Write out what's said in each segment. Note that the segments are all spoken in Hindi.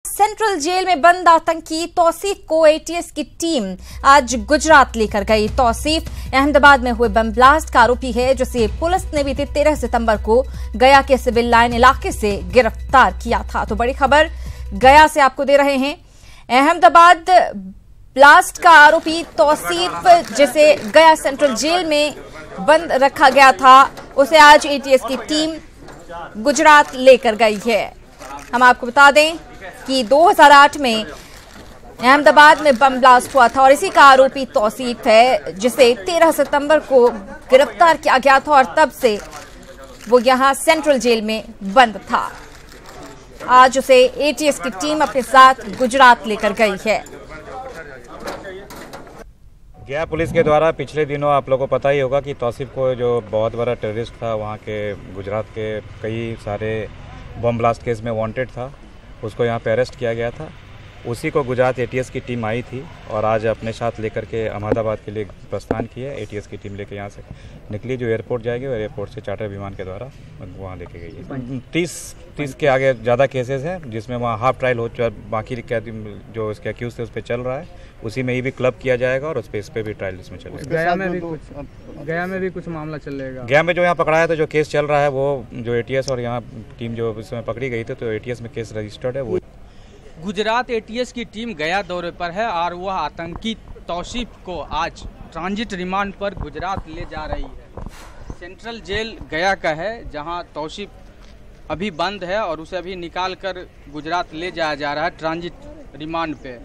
सेंट्रल जेल में बंद आतंकी तौसीफ को एटीएस की टीम आज गुजरात लेकर गई। तौसीफ अहमदाबाद में हुए बम ब्लास्ट का आरोपी है, जिसे पुलिस ने बीते 13 सितंबर को गया के सिविल लाइन इलाके से गिरफ्तार किया था। तो बड़ी खबर गया से आपको दे रहे हैं। अहमदाबाद ब्लास्ट का आरोपी तौसीफ, जिसे गया सेंट्रल जेल में बंद रखा गया था, उसे आज एटीएस की टीम गुजरात लेकर गई है। हम आपको बता दें कि 2008 में अहमदाबाद में बम ब्लास्ट हुआ था और इसी का आरोपी तौसीफ है, जिसे 13 सितंबर को गिरफ्तार किया गया था और तब से वो यहां सेंट्रल जेल में बंद था। आज उसे एटीएस की टीम अपने साथ गुजरात लेकर गई है। गया पुलिस के द्वारा पिछले दिनों आप लोगों को पता ही होगा कि तौसीफ को, जो बहुत बड़ा टेररिस्ट था, वहाँ के गुजरात के कई सारे बम ब्लास्ट केस में वांटेड था, उसको यहाँ पे अरेस्ट किया गया था। उसी को गुजरात एटीएस की टीम आई थी और आज अपने साथ लेकर के अहमदाबाद के लिए प्रस्थान किया। एटीएस की टीम लेकर यहाँ से निकली, जो एयरपोर्ट जाएगी और एयरपोर्ट से चार्टर विमान के द्वारा वहाँ लेके गई है। 30 के आगे ज़्यादा केसेस हैं, जिसमें वहाँ हाफ ट्रायल हो, बाकी जो इसके अक्यूज थे उस पर चल रहा है। उसी में ही भी क्लब किया जाएगा और इस पर भी ट्रायल इसमें चलेगा। गया में भी कुछ मामला चलेगा। गया में जो यहाँ पकड़ा है, तो जो केस चल रहा है वो जो एटीएस और यहाँ टीम जो इसमें पकड़ी गई थी, तो एटीएस में केस रजिस्टर्ड है। वो गुजरात एटीएस की टीम गया दौरे पर है और वह आतंकी तौसीफ को आज ट्रांजिट रिमांड पर गुजरात ले जा रही है। सेंट्रल जेल गया का है, जहां तौसीफ अभी बंद है और उसे अभी निकाल कर गुजरात ले जाया जा रहा है ट्रांजिट रिमांड पे।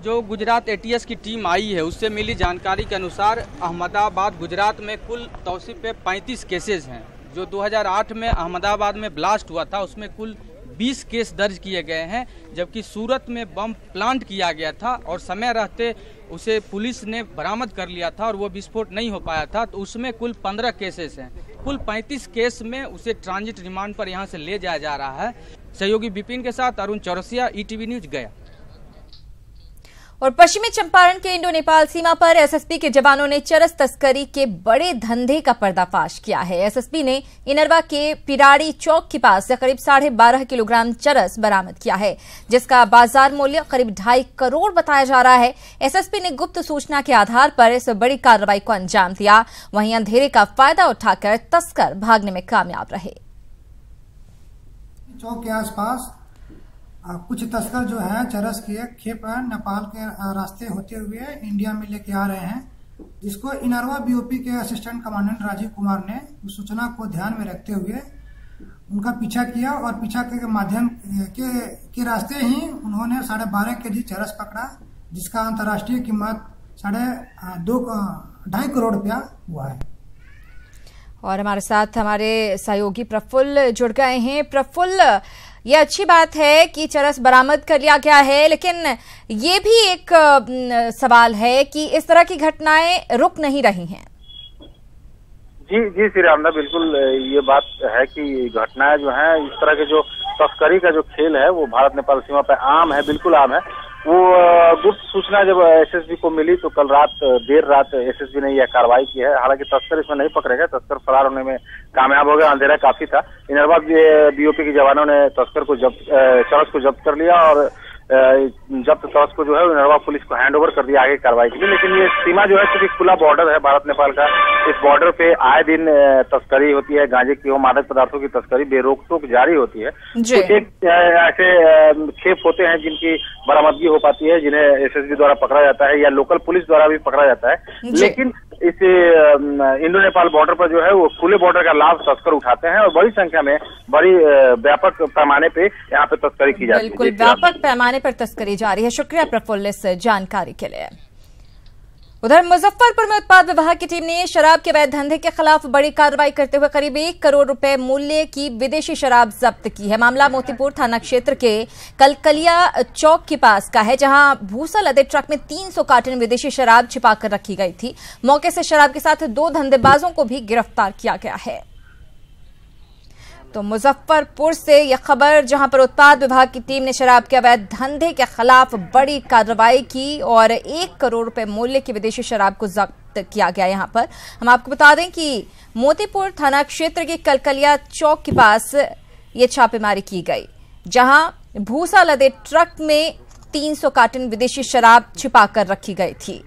जो गुजरात एटीएस की टीम आई है, उससे मिली जानकारी के अनुसार अहमदाबाद गुजरात में कुल तौसीफ पे 35 केसेस हैं। जो 2008 में अहमदाबाद में ब्लास्ट हुआ था, उसमें कुल 20 केस दर्ज किए गए हैं, जबकि सूरत में बम प्लांट किया गया था और समय रहते उसे पुलिस ने बरामद कर लिया था और वो विस्फोट नहीं हो पाया था, तो उसमें कुल 15 केसेस हैं। कुल 35 केस में उसे ट्रांजिट रिमांड पर यहां से ले जाया जा रहा है। सहयोगी विपिन के साथ अरुण चौरसिया, ईटीवी न्यूज गया। और पश्चिमी चंपारण के इंडो नेपाल सीमा पर एसएसबी के जवानों ने चरस तस्करी के बड़े धंधे का पर्दाफाश किया है। एसएसबी ने इनरवा के पिराड़ी चौक के पास से करीब 12.5 किलोग्राम चरस बरामद किया है, जिसका बाजार मूल्य करीब 2.5 करोड़ बताया जा रहा है। एसएसबी ने गुप्त सूचना के आधार पर इस बड़ी कार्रवाई को अंजाम दिया। वहीं अंधेरे का फायदा उठाकर तस्कर भागने में कामयाब रहे। चौक के आसपास कुछ तस्कर जो है चरस की खेप नेपाल के रास्ते होते हुए इंडिया में लेके आ रहे हैं, जिसको इनरवा बीओपी के असिस्टेंट कमांडेंट राजीव कुमार ने उस सूचना को ध्यान में रखते हुए उनका पीछा किया और पीछा के माध्यम के रास्ते ही उन्होंने 12.5 केजी चरस पकड़ा, जिसका अंतर्राष्ट्रीय कीमत 2.5 करोड़ रुपया हुआ है। और हमारे साथ हमारे सहयोगी प्रफुल्ल जुड़ गए हैं। प्रफुल्ल, ये अच्छी बात है कि चरस बरामद कर लिया गया है, लेकिन ये भी एक सवाल है कि इस तरह की घटनाएं रुक नहीं रही हैं। जी श्री रामदा, बिल्कुल ये बात है कि घटनाएं जो हैं, इस तरह के जो तस्करी का जो खेल है वो भारत नेपाल सीमा पर आम है, बिल्कुल आम है। वो गुप्त सूचना जब एसएसबी को मिली तो कल देर रात एसएसबी ने यह कार्रवाई की है। हालांकि तस्कर इसमें नहीं पकड़े गए, तस्कर फरार होने में कामयाब हो गया। अंधेरा काफी था। इनरवा बीओपी के जवानों ने तस्कर को चरस को जब्त कर लिया और जब्त चरस को जो है इनरवा पुलिस को हैंड ओवर कर दिया आगे कार्रवाई के लिए। लेकिन ये सीमा जो है, क्योंकि खुला बॉर्डर है भारत नेपाल का, इस बॉर्डर पे आए दिन तस्करी होती है, गांजे की हो, मादक पदार्थों की तस्करी बेरोक टोक जारी होती है। कुछ एक ऐसे खेप होते हैं जिनकी बरामदगी हो पाती है, जिन्हें एसएसबी द्वारा पकड़ा जाता है या लोकल पुलिस द्वारा भी पकड़ा जाता है। लेकिन इस इंडो नेपाल बॉर्डर पर जो है वो खुले बॉर्डर का लाभ तस्कर उठाते हैं और बड़ी संख्या में, बड़ी व्यापक पैमाने पे यहाँ पे तस्करी की जाती है। बिल्कुल व्यापक पैमाने पर तस्करी जारी है। शुक्रिया प्रफुल्ल इस जानकारी के लिए। उधर मुजफ्फरपुर में उत्पाद विभाग की टीम ने शराब के अवैध धंधे के खिलाफ बड़ी कार्रवाई करते हुए करीब 1 करोड़ रुपए मूल्य की विदेशी शराब जब्त की है। मामला मोतीपुर थाना क्षेत्र के कलकलिया चौक के पास का है, जहां भूसा लदे ट्रक में 300 कार्टन विदेशी शराब छिपाकर रखी गई थी। मौके से शराब के साथ 2 धंधेबाजों को भी गिरफ्तार किया गया है। तो मुजफ्फरपुर से यह खबर, जहां पर उत्पाद विभाग की टीम ने शराब के अवैध धंधे के खिलाफ बड़ी कार्रवाई की और 1 करोड़ रुपए मूल्य की विदेशी शराब को जब्त किया गया। यहां पर हम आपको बता दें कि मोतीपुर थाना क्षेत्र के कलकलिया चौक के पास ये छापेमारी की गई, जहां भूसा लदे ट्रक में 300 कार्टन विदेशी शराब छिपाकर रखी गई थी।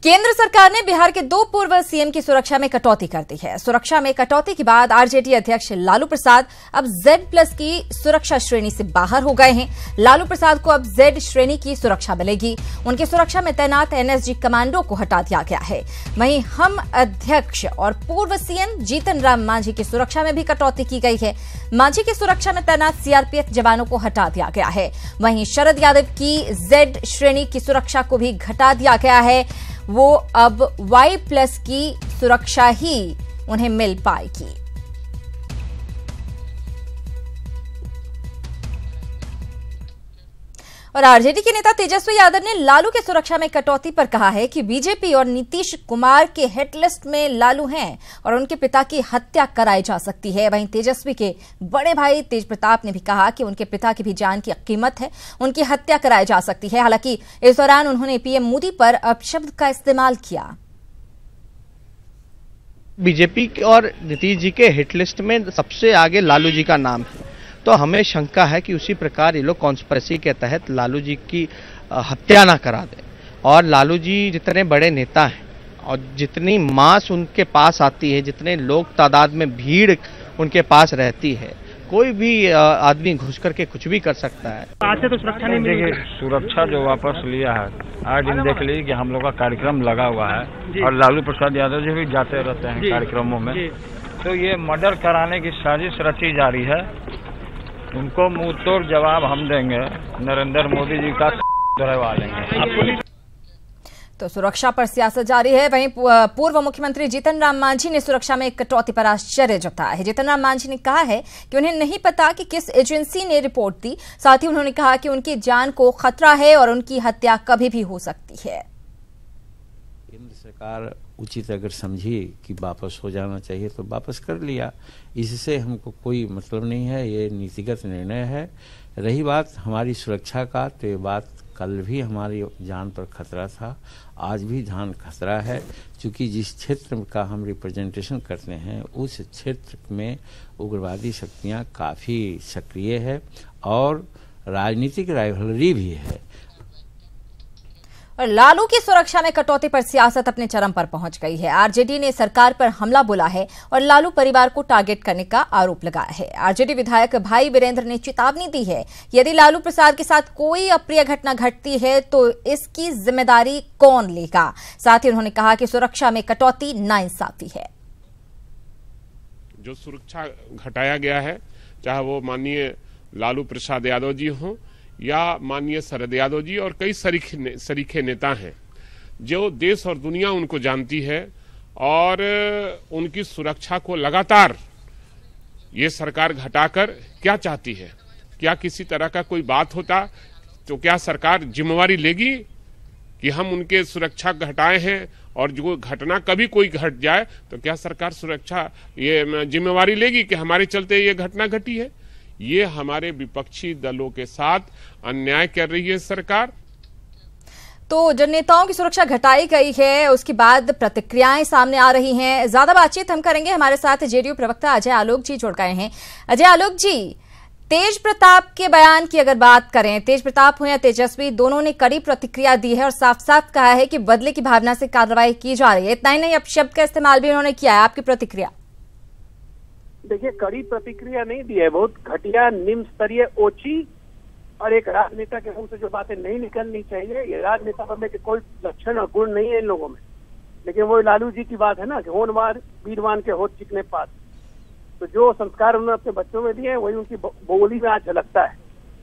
केंद्र सरकार ने बिहार के 2 पूर्व सीएम की सुरक्षा में कटौती कर दी है। सुरक्षा में कटौती के बाद आरजेडी अध्यक्ष लालू प्रसाद अब Z+ की सुरक्षा श्रेणी से बाहर हो गए हैं। लालू प्रसाद को अब Z श्रेणी की सुरक्षा मिलेगी। उनकी सुरक्षा में तैनात एनएसजी कमांडो को हटा दिया गया है। वहीं हम अध्यक्ष और पूर्व सीएम जीतन राम मांझी की सुरक्षा में भी कटौती की गई है। मांझी की सुरक्षा में तैनात सीआरपीएफ जवानों को हटा दिया गया है। वहीं शरद यादव की Z श्रेणी की सुरक्षा को भी घटा दिया गया है। वो अब Y+ की सुरक्षा ही उन्हें मिल पाएगी। और आरजेडी के नेता तेजस्वी यादव ने लालू की सुरक्षा में कटौती पर कहा है कि बीजेपी और नीतीश कुमार के हिट लिस्ट में लालू हैं और उनके पिता की हत्या कराई जा सकती है। वहीं तेजस्वी के बड़े भाई तेज प्रताप ने भी कहा कि उनके पिता की भी जान की कीमत है, उनकी हत्या कराई जा सकती है। हालांकि इस दौरान उन्होंने पीएम मोदी पर अपशब्द का इस्तेमाल किया। बीजेपी और नीतीश जी के हिट लिस्ट में सबसे आगे लालू जी का नाम है, तो हमें शंका है कि उसी प्रकार ये लोग कॉन्स्पिरेसी के तहत लालू जी की हत्या ना करा दें। और लालू जी जितने बड़े नेता हैं और जितनी मास उनके पास आती है, जितने लोग तादाद में भीड़ उनके पास रहती है, कोई भी आदमी घुस करके कुछ भी कर सकता है। आज से तो सुरक्षा नहीं मिलेगी। सुरक्षा जो वापस लिया है, आज दिन देख लीजिए कि हम लोग का कार्यक्रम लगा हुआ है और लालू प्रसाद यादव जी भी जाते रहते हैं कार्यक्रमों में। तो ये मर्डर कराने की साजिश रची जा रही है। उनको मुंह तोड़ जवाब हम देंगे, नरेंद्र मोदी जी का करवा लेंगे। तो सुरक्षा पर सियासत जारी है। वहीं पूर्व मुख्यमंत्री जीतन राम मांझी ने सुरक्षा में कटौती पर आश्चर्य जताया है। जीतन राम मांझी ने कहा है कि उन्हें नहीं पता कि किस एजेंसी ने रिपोर्ट दी। साथ ही उन्होंने कहा कि उनकी जान को खतरा है और उनकी हत्या कभी भी हो सकती है। केंद्र सरकार उचित अगर समझी कि वापस हो जाना चाहिए तो वापस कर लिया, इससे हमको कोई मतलब नहीं है, ये नीतिगत निर्णय है। रही बात हमारी सुरक्षा का, तो ये बात कल भी हमारी जान पर खतरा था, आज भी जान खतरा है। क्योंकि जिस क्षेत्र का हम रिप्रेजेंटेशन करते हैं उस क्षेत्र में उग्रवादी शक्तियां काफ़ी सक्रिय है और राजनीतिक राइवलरी भी है। और लालू की सुरक्षा में कटौती पर सियासत अपने चरम पर पहुंच गई है। आरजेडी ने सरकार पर हमला बोला है और लालू परिवार को टारगेट करने का आरोप लगाया है। आरजेडी विधायक भाई वीरेंद्र ने चेतावनी दी है, यदि लालू प्रसाद के साथ कोई अप्रिय घटना घटती है तो इसकी जिम्मेदारी कौन लेगा। साथ ही उन्होंने कहा कि सुरक्षा में कटौती नाइंसाफी है। जो सुरक्षा घटाया गया है, चाहे वो माननीय लालू प्रसाद यादव जी हों या माननीय शरद यादव जी और कई सरीखे नेता हैं, जो देश और दुनिया उनको जानती है और उनकी सुरक्षा को लगातार ये सरकार घटाकर क्या चाहती है। क्या किसी तरह का कोई बात होता तो क्या सरकार जिम्मेवारी लेगी कि हम उनके सुरक्षा घटाए हैं, और जो घटना कभी कोई घट जाए तो क्या सरकार सुरक्षा ये जिम्मेवारी लेगी कि हमारे चलते ये घटना घटी है। ये हमारे विपक्षी दलों के साथ अन्याय कर रही है सरकार। तो जिन नेताओं की सुरक्षा घटाई गई है उसके बाद प्रतिक्रियाएं सामने आ रही हैं। ज्यादा बातचीत हम करेंगे, हमारे साथ जेडीयू प्रवक्ता अजय आलोक जी जुड़ गए हैं। अजय आलोक जी, तेज प्रताप के बयान की अगर बात करें, तेज प्रताप हो या तेजस्वी, दोनों ने कड़ी प्रतिक्रिया दी है और साफ साफ कहा है कि बदले की भावना से कार्रवाई की जा रही है। इतना ही नहीं, अपशब्द का इस्तेमाल भी उन्होंने किया है। आपकी प्रतिक्रिया? देखिए, कड़ी प्रतिक्रिया नहीं दी है, बहुत घटिया, निम्न स्तरीय, ओछी और एक राजनेता के मुंह से जो बातें नहीं निकलनी चाहिए। ये राजनेता बनने के कोई लक्षण और गुण नहीं है इन लोगों में। लेकिन वो लालू जी की बात है ना कि होनवार वीरवान के होठ चिकने पात। तो जो संस्कार उन्होंने अपने बच्चों में दिए हैं वही उनकी बोली में आज झलकता है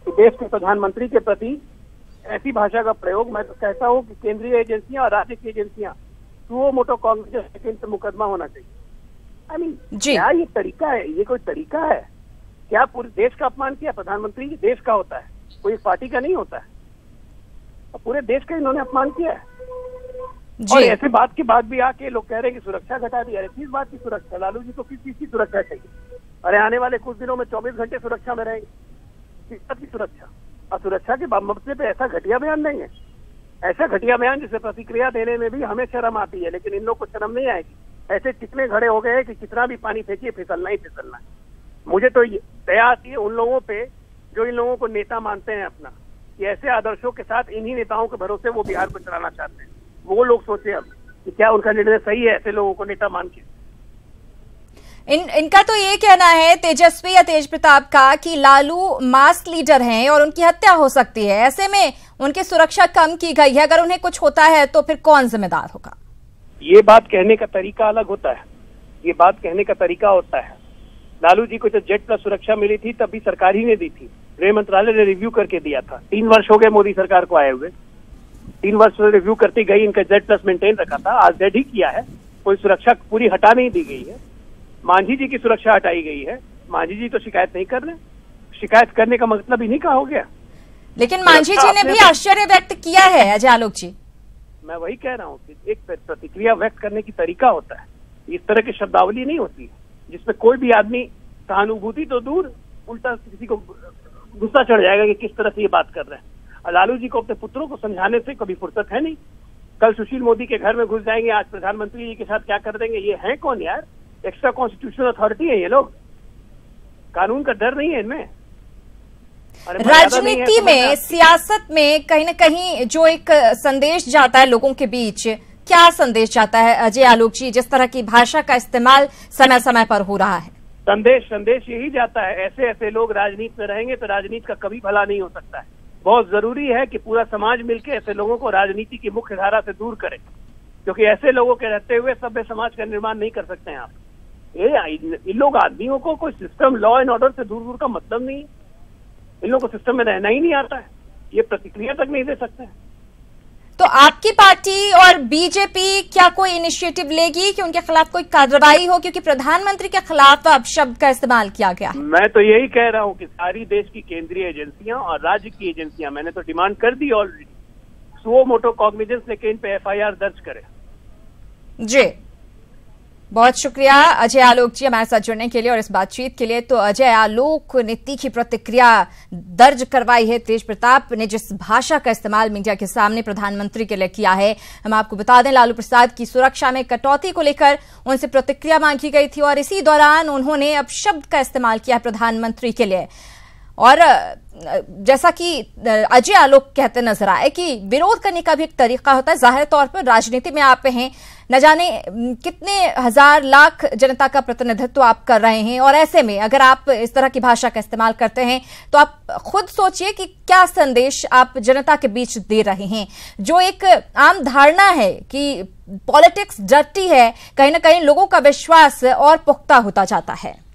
कि देश के प्रधानमंत्री के प्रति ऐसी भाषा का प्रयोग, मैं तो कहता हूँ कि केंद्रीय एजेंसियां और राज्य की एजेंसियां सुओ मोटो कांग्रेस से मुकदमा होना चाहिए। आई मीन, क्या ये तरीका है? ये कोई तरीका है क्या? पूरे देश का अपमान किया। प्रधानमंत्री देश का होता है, कोई पार्टी का नहीं होता है। और पूरे देश का इन्होंने अपमान किया है। और ऐसे बात के बाद भी आके लोग कह रहे हैं कि सुरक्षा घटा दी। अरे किस बात की सुरक्षा? लालू जी को किस चीज की सुरक्षा चाहिए? अरे आने वाले कुछ दिनों में 24 घंटे सुरक्षा में रहेंगे, किस बात की सुरक्षा? और सुरक्षा के मसले पे ऐसा घटिया बयान नहीं है। ऐसा घटिया बयान जिसे प्रतिक्रिया देने में भी हमें शर्म आती है, लेकिन इन लोग को शर्म नहीं आएगी। ऐसे कितने घड़े हो गए कि कितना भी पानी फेंकिए फिसलना ही फिसलना है। मुझे तो दया आती है उन लोगों पे जो इन लोगों को नेता मानते हैं अपना, कि ऐसे आदर्शों के साथ इन्हीं नेताओं के भरोसे वो बिहार को चलाना चाहते हैं। वो लोग सोचे अब कि क्या उनका निर्णय सही है ऐसे लोगों को नेता मान के। इनका तो ये कहना है तेजस्वी या तेज प्रताप का कि लालू मास लीडर हैं और उनकी हत्या हो सकती है, ऐसे में उनकी सुरक्षा कम की गई है। अगर उन्हें कुछ होता है तो फिर कौन जिम्मेदार होगा? ये बात कहने का तरीका अलग होता है, ये बात कहने का तरीका होता है। लालू जी को जब जेड प्लस सुरक्षा मिली थी तब भी सरकार ही ने दी थी, गृह मंत्रालय ने रिव्यू करके दिया था। 3 वर्ष हो गए मोदी सरकार को आए हुए, 3 वर्ष से रिव्यू करती गई, इनका जेड प्लस मेंटेन रखा था, आज जेड ही किया है, कोई सुरक्षा पूरी हटा नहीं दी गई है। मांझी जी की सुरक्षा हटाई गई है, मांझी जी तो शिकायत नहीं कर रहे, शिकायत करने का मतलब इन्हीं का हो गया। लेकिन मांझी जी ने भी आश्चर्य व्यक्त किया है अजय आलोक जी। मैं वही कह रहा हूँ कि एक प्रतिक्रिया व्यक्त करने की तरीका होता है, इस तरह की शब्दावली नहीं होती है जिसमें कोई भी आदमी सहानुभूति तो दूर उल्टा किसी को गुस्सा चढ़ जाएगा कि किस तरह से ये बात कर रहे हैं। और लालू जी को अपने पुत्रों को समझाने से कभी फुर्सत है नहीं। कल सुशील मोदी के घर में घुस जाएंगे, आज प्रधानमंत्री जी के साथ क्या कर देंगे। ये है कौन यार? एक्स्ट्रा कॉन्स्टिट्यूशनल अथॉरिटी है ये लोग, कानून का डर नहीं है इनमें। राजनीति में, सियासत में कहीं न कहीं जो एक संदेश जाता है लोगों के बीच, क्या संदेश जाता है अजय आलोक जी, जिस तरह की भाषा का इस्तेमाल समय समय पर हो रहा है? संदेश यही जाता है, ऐसे ऐसे लोग राजनीति में रहेंगे तो राजनीति का कभी भला नहीं हो सकता है। बहुत जरूरी है कि पूरा समाज मिलकर ऐसे लोगों को राजनीति की मुख्य धारा से दूर करे, क्योंकि ऐसे लोगों के रहते हुए सभ्य समाज का निर्माण नहीं कर सकते हैं आप। इन लोग आदमियों को कोई सिस्टम, लॉ एंड ऑर्डर से दूर का मतलब नहीं है। इन लोगों को सिस्टम में रहना ही नहीं आता है, ये प्रतिक्रिया तक नहीं दे सकते हैं। तो आपकी पार्टी और बीजेपी क्या कोई इनिशिएटिव लेगी कि उनके खिलाफ कोई कार्रवाई हो, क्योंकि प्रधानमंत्री के खिलाफ अब शब्द का इस्तेमाल किया गया है? मैं तो यही कह रहा हूं कि सारी देश की केंद्रीय एजेंसियां और राज्य की एजेंसियां, मैंने तो डिमांड कर दी ऑलरेडी, सुओ मोटो कॉग्निजेंस लेके इन पे FIR दर्ज करे। जी, बहुत शुक्रिया अजय आलोक जी हमारे साथ जुड़ने के लिए और इस बातचीत के लिए। तो अजय आलोक ने तीखी प्रतिक्रिया दर्ज करवाई है तेज प्रताप ने जिस भाषा का इस्तेमाल मीडिया के सामने प्रधानमंत्री के लिए किया है। हम आपको बता दें, लालू प्रसाद की सुरक्षा में कटौती को लेकर उनसे प्रतिक्रिया मांगी गई थी और इसी दौरान उन्होंने अब शब्द का इस्तेमाल किया प्रधानमंत्री के लिए। और जैसा कि अजय आलोक कहते नजर आए कि विरोध करने का भी एक तरीका होता है। जाहिर तौर पर राजनीति में आप हैं, न जाने कितने हजार लाख जनता का प्रतिनिधित्व आप कर रहे हैं, और ऐसे में अगर आप इस तरह की भाषा का इस्तेमाल करते हैं तो आप खुद सोचिए कि क्या संदेश आप जनता के बीच दे रहे हैं। जो एक आम धारणा है कि पॉलिटिक्स डर्टी है, कहीं ना कहीं लोगों का विश्वास और पुख्ता होता जाता है।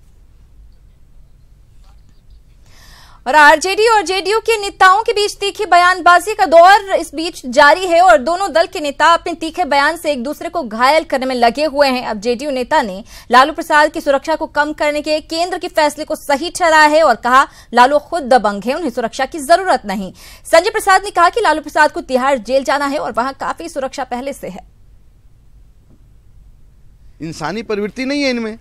और आरजेडी और जेडीयू के नेताओं के बीच तीखी बयानबाजी का दौर इस बीच जारी है और दोनों दल के नेता अपने तीखे बयान से एक दूसरे को घायल करने में लगे हुए हैं। अब जेडीयू नेता ने लालू प्रसाद की सुरक्षा को कम करने के केंद्र के फैसले को सही ठहराया है और कहा लालू खुद दबंग है, उन्हें सुरक्षा की जरूरत नहीं। संजय प्रसाद ने कहा कि लालू प्रसाद को तिहाड़ जेल जाना है और वहां काफी सुरक्षा पहले से है। इंसानी प्रवृत्ति नहीं है इनमें,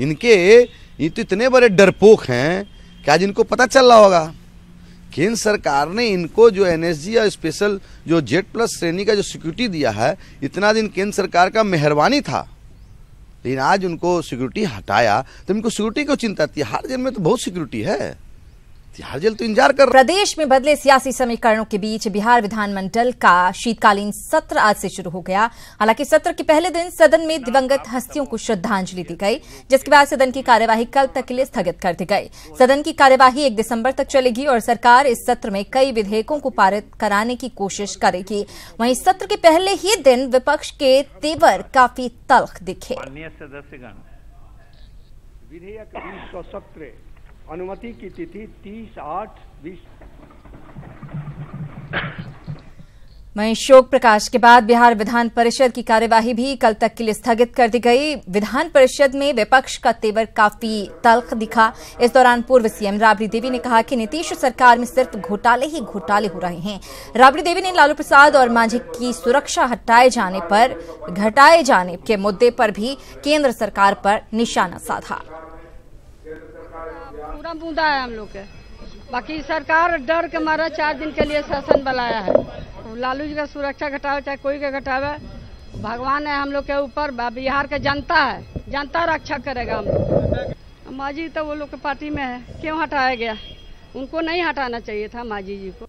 ये तो इतने बड़े डरपोक हैं कि आज इनको पता चल रहा होगा। केंद्र सरकार ने इनको जो NSG या स्पेशल जो Z+ श्रेणी का जो सिक्योरिटी दिया है, इतना दिन केंद्र सरकार का मेहरबानी था, लेकिन आज उनको सिक्योरिटी हटाया तो इनको सिक्योरिटी क्यों चिंता थी? तिहाड़ जेल में तो बहुत सिक्योरिटी है, तिहाड़ जेल तो इंतजार कर। प्रदेश में बदले सियासी समीकरणों के बीच बिहार विधानमंडल का शीतकालीन सत्र आज से शुरू हो गया। हालांकि सत्र के पहले दिन सदन में दिवंगत हस्तियों को श्रद्धांजलि दी गई, जिसके बाद सदन की कार्यवाही कल तक के लिए स्थगित कर दी गई। सदन की कार्यवाही 1 दिसंबर तक चलेगी और सरकार इस सत्र में कई विधेयकों को पारित कराने की कोशिश करेगी। वहीं सत्र के पहले ही दिन विपक्ष के तेवर काफी तल्ख दिखे। विधेयक 2017 अनुमति की तिथि 30/8/20। वहीं शोक प्रकाश के बाद बिहार विधान परिषद की कार्यवाही भी कल तक के लिए स्थगित कर दी गई। विधान परिषद में विपक्ष का तेवर काफी तल्ख दिखा। इस दौरान पूर्व सीएम राबड़ी देवी ने कहा कि नीतीश सरकार में सिर्फ घोटाले ही घोटाले हो रहे हैं। राबड़ी देवी ने लालू प्रसाद और मांझी की सुरक्षा घटाए जाने के मुद्दे पर भी केंद्र सरकार पर निशाना साधा। पूरा मुद्दा है हम लोग के, बाकी सरकार डर के मारा 4 दिन के लिए शासन बुलाया है। लालू जी का सुरक्षा घटावे चाहे कोई का घटावे, भगवान है हम लोग के ऊपर, बिहार के जनता है, जनता रक्षा करेगा। हम लोग मांझी तो वो लोग के पार्टी में है, क्यों हटाया गया? उनको नहीं हटाना चाहिए था मांझी जी को।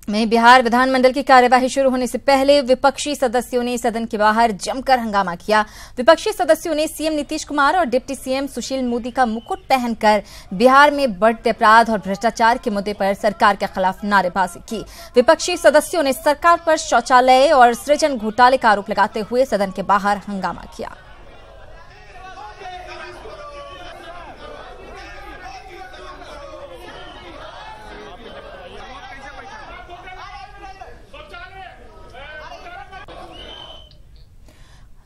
में बिहार विधानमंडल की कार्यवाही शुरू होने से पहले विपक्षी सदस्यों ने सदन के बाहर जमकर हंगामा किया। विपक्षी सदस्यों ने सीएम नीतीश कुमार और डिप्टी सीएम सुशील मोदी का मुकुट पहनकर बिहार में बढ़ते अपराध और भ्रष्टाचार के मुद्दे पर सरकार के खिलाफ नारेबाजी की। विपक्षी सदस्यों ने सरकार पर शौचालय और सृजन घोटाले का आरोप लगाते हुए सदन के बाहर हंगामा किया।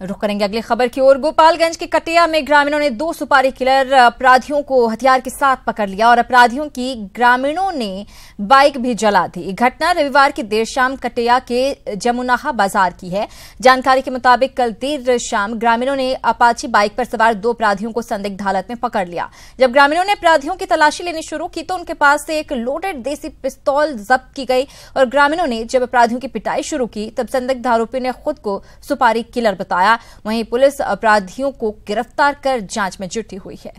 रुक करेंगे अगली खबर की ओर। गोपालगंज के कटिया में ग्रामीणों ने 2 सुपारी किलर अपराधियों को हथियार के साथ पकड़ लिया और अपराधियों की ग्रामीणों ने बाइक भी जला दी। घटना रविवार की देर शाम कटिया के जमुनाहा बाजार की है। जानकारी के मुताबिक कल देर शाम ग्रामीणों ने अपाची बाइक पर सवार 2 अपराधियों को संदिग्ध हालत में पकड़ लिया। जब ग्रामीणों ने अपराधियों की तलाशी लेनी शुरू की तो उनके पास से एक लोडेड देसी पिस्तौल जब्त की गई और ग्रामीणों ने जब अपराधियों की पिटाई शुरू की तब संदिग्ध आरोपियों ने खुद को सुपारी किलर बताया। वहीं पुलिस अपराधियों को गिरफ्तार कर जांच में जुटी हुई है।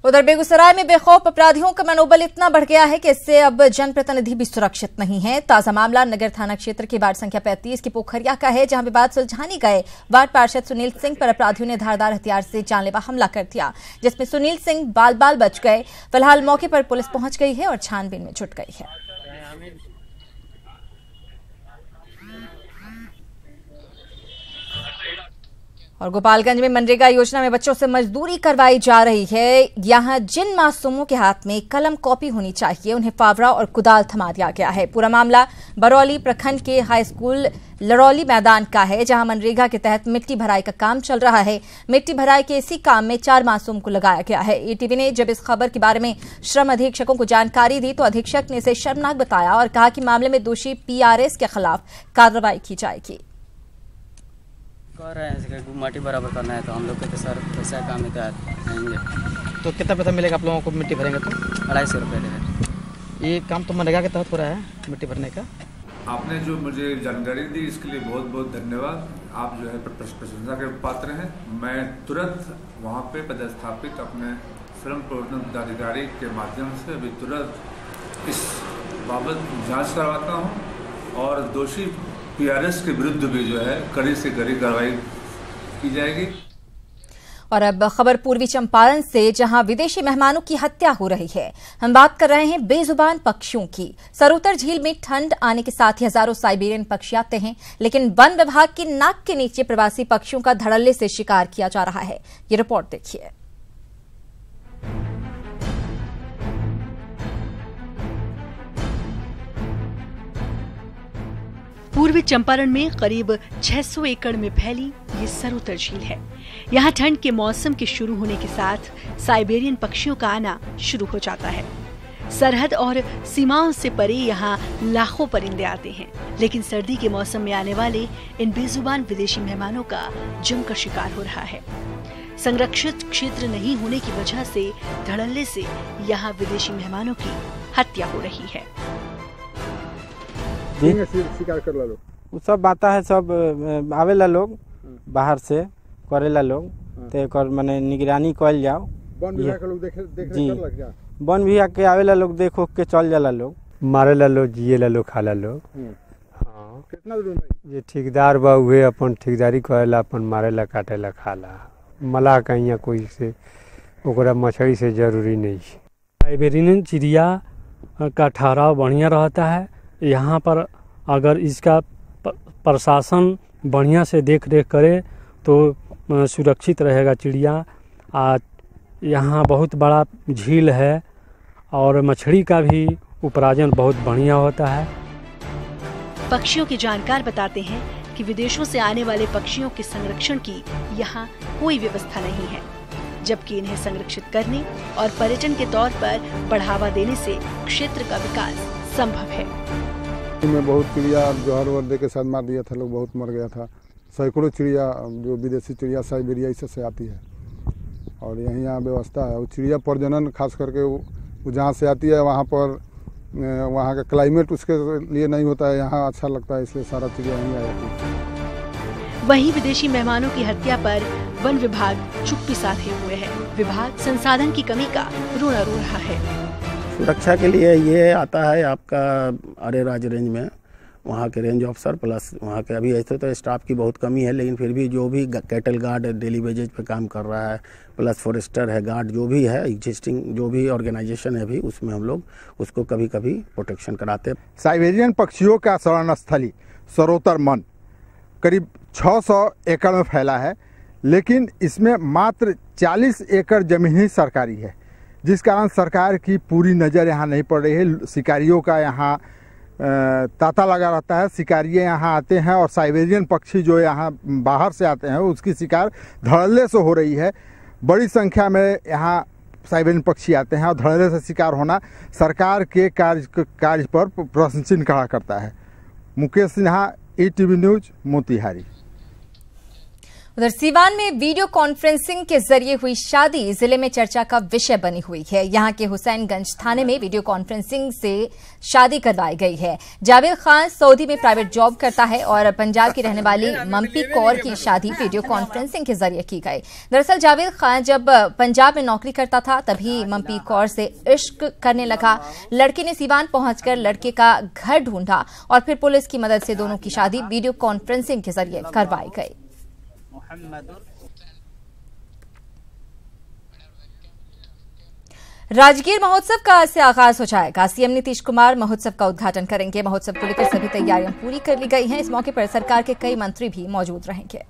उधर बेगूसराय में बेखौफ अपराधियों का मनोबल इतना बढ़ गया है कि इससे अब जनप्रतिनिधि भी सुरक्षित नहीं है। ताजा मामला नगर थाना क्षेत्र की वार्ड संख्या 35 की पोखरिया का है, जहां विवाद सुलझाने गए वार्ड पार्षद सुनील सिंह पर अपराधियों ने धारदार हथियार से जानलेवा हमला कर दिया, जिसमें सुनील सिंह बाल बाल बच गए। फिलहाल मौके पर पुलिस पहुंच गई है और छानबीन में जुट गई है। और गोपालगंज में मनरेगा योजना में बच्चों से मजदूरी करवाई जा रही है। यहां जिन मासूमों के हाथ में कलम कॉपी होनी चाहिए उन्हें फावड़ा और कुदाल थमा दिया गया है। पूरा मामला बरौली प्रखंड के हाई स्कूल लरौली मैदान का है, जहां मनरेगा के तहत मिट्टी भराई का काम चल रहा है। मिट्टी भराई के इसी काम में 4 मासूम को लगाया गया है। एटीवी ने जब इस खबर के बारे में श्रम अधीक्षकों को जानकारी दी तो अधीक्षक ने इसे शर्मनाक बताया और कहा कि मामले में दोषी पीआरएस के खिलाफ कार्रवाई की जाएगी। कह रहे हैं कि माटी बराबर करना है तो हम लोग के तो सर पैसा काम है आएंगे। तो कितना पैसा मिलेगा आप लोगों को मिट्टी भरेंगे तो? 250 रुपये देगा। ये काम तो मनरेगा के तहत हो रहा है मिट्टी भरने का। आपने जो मुझे जानकारी दी इसके लिए बहुत बहुत धन्यवाद। आप जो है प्रशंसा के पात्र हैं। मैं तुरंत वहाँ पे पदस्थापित अपने श्रम प्रवर्तन पदाधिकारी के माध्यम से अभी तुरंत इस बाबत जाँच करवाता हूँ और दोषी पीआरएस के विरुद्ध भी जो है कड़ी से कड़ी कार्रवाई की जाएगी। और अब खबर पूर्वी चंपारण से, जहां विदेशी मेहमानों की हत्या हो रही है। हम बात कर रहे हैं बेजुबान पक्षियों की। सरोतर झील में ठंड आने के साथ ही हजारों साइबेरियन पक्षी आते हैं, लेकिन वन विभाग की नाक के नीचे प्रवासी पक्षियों का धड़ल्ले से शिकार किया जा रहा है। ये रिपोर्ट देखिए। पूर्वी चंपारण में करीब 600 एकड़ में फैली ये सरोतर झील है। यहाँ ठंड के मौसम के शुरू होने के साथ साइबेरियन पक्षियों का आना शुरू हो जाता है। सरहद और सीमाओं से परे यहाँ लाखों परिंदे आते हैं, लेकिन सर्दी के मौसम में आने वाले इन बेजुबान विदेशी मेहमानों का जमकर शिकार हो रहा है। संरक्षित क्षेत्र नहीं होने की वजह से धड़ल्ले से यहाँ विदेशी मेहमानों की हत्या हो रही है। शिकार कर लो सब आता है, सब आवेला लोग बाहर से करेला लोग, तो एक माने निगरानी कल जाओ। वन विभाग के लोग देख जी वन विभाग के आवेला लोग देखो के चल जाला लोग, मारेला लोग, जिएला लोग, खाला लोग। हाँ कितना दूर ये ठेकेदार बा उहे अपन ठेकेदारी करेला, अपन मारेला काटेला खाला। मला कहीं कोई से ओकरा मछली से जरूरी नहीं। साइबेरियन चिड़िया का ठहराव बढ़िया रहता है यहाँ पर। अगर इसका प्रशासन बढ़िया से देख रेख करे तो सुरक्षित रहेगा चिड़िया। यहाँ बहुत बड़ा झील है और मछली का भी उपराजन बहुत बढ़िया होता है। पक्षियों के जानकार बताते हैं कि विदेशों से आने वाले पक्षियों के संरक्षण की यहाँ कोई व्यवस्था नहीं है, जबकि इन्हें संरक्षित करने और पर्यटन के तौर पर बढ़ावा देने से क्षेत्र का विकास संभव है। में बहुत चिड़िया जहर वर दे के साथ मार दिया था, लोग बहुत मर गया था। सैकड़ों चिड़िया जो विदेशी चिड़िया साइबेरिया इससे आती है और यहीं यहाँ व्यवस्था है। चिड़िया प्रजनन खास करके वो जहाँ से आती है वहाँ पर वहाँ का क्लाइमेट उसके लिए नहीं होता है, यहाँ अच्छा लगता है, इसलिए सारा चिड़िया यहीं आ जाती है। वहीं विदेशी मेहमानों की हत्या पर वन विभाग चुप्पी साधे हुए है। विभाग संसाधन की कमी का रोना रो रहा है। सुरक्षा के लिए ये आता है आपका अरेराज रेंज में, वहाँ के रेंज ऑफिसर प्लस वहाँ के, अभी ऐसे तो स्टाफ की बहुत कमी है, लेकिन फिर भी जो भी कैटल गार्ड डेली बेजेज पे काम कर रहा है, प्लस फॉरेस्टर है, गार्ड जो भी है, एग्जिस्टिंग जो भी ऑर्गेनाइजेशन है अभी, उसमें हम लोग उसको कभी कभी प्रोटेक्शन कराते हैं। साइबेरियन पक्षियों का शरण स्थली सरोतर मन करीब 600 एकड़ में फैला है, लेकिन इसमें मात्र 40 एकड़ जमीन ही सरकारी है, जिस कारण सरकार की पूरी नज़र यहाँ नहीं पड़ रही है। शिकारियों का यहाँ तांता लगा रहता है, शिकारी यहाँ आते हैं और साइबेरियन पक्षी जो यहाँ बाहर से आते हैं उसकी शिकार धड़ल्ले से हो रही है। बड़ी संख्या में यहाँ साइबेरियन पक्षी आते हैं और धड़ल्ले से शिकार होना सरकार के कार्य पर प्रश्न चिन्ह खड़ा करता है। Mukesh Sinha, ETV news, Motihari. उधर सीवान में वीडियो कॉन्फ्रेंसिंग के जरिए हुई शादी जिले में चर्चा का विषय बनी हुई है। यहां के हुसैनगंज थाने में वीडियो कॉन्फ्रेंसिंग से शादी करवाई गई है। जावेद खान सऊदी में प्राइवेट जॉब करता है और पंजाब की रहने वाली मम्पी कौर की शादी वीडियो कॉन्फ्रेंसिंग के जरिए की गई। दरअसल जावेद खान जब पंजाब में नौकरी करता था तभी मम्पी कौर से इश्क करने लगा। लड़की ने सीवान पहुंचकर लड़के का घर ढूंढा और फिर पुलिस की मदद से दोनों की शादी वीडियो कॉन्फ्रेंसिंग के जरिए करवाई गई। राजगीर महोत्सव का आज से आगाज हो जाएगा। सीएम नीतीश कुमार महोत्सव का उद्घाटन करेंगे। महोत्सव को लेकर सभी तैयारियां पूरी कर ली गई हैं। इस मौके पर सरकार के कई मंत्री भी मौजूद रहेंगे।